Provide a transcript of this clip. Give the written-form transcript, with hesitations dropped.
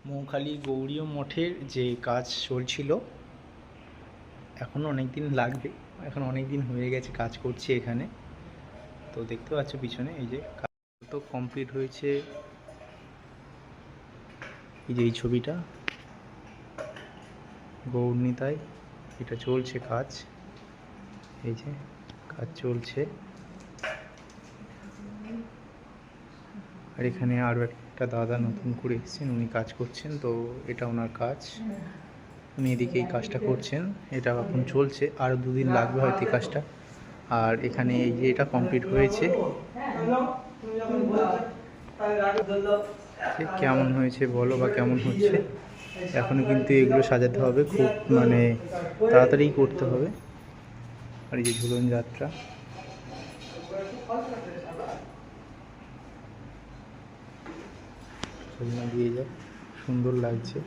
মৌখালি গৌরীয় মঠের যে কাজ চলছিল, এখনও অনেক দিন লাগবে, এখন অনেক দিন হয়ে গেছে কাজ করছে এখানে। তো দেখতে পাচ্ছ পিছনে এই যে কাজ তো কমপ্লিট হয়েছে। এই যে এই ছবিটা গৌরনিতাই, এটা চলছে কাজ, এই যে কাজ চলছে। আর এখানে আরও একটা দাদা নতুন করে এসেছেন, উনি কাজ করছেন, তো এটা ওনার কাজ, উনি এদিকে এই কাজটা করছেন। এটা এখন চলছে, আর 2 দিন লাগবে হয়তো এই কাজটা। আর এখানে এই যে এটা কমপ্লিট হয়েছে, কেমন হয়েছে বলো বা কেমন হচ্ছে। এখনও কিন্তু এগুলো সাজাতে হবে, খুব মানে তাড়াতাড়ি করতে হবে। আর এই যে ঝুলন যাত্রা, দিয়ে যায়, সুন্দর লাগছে।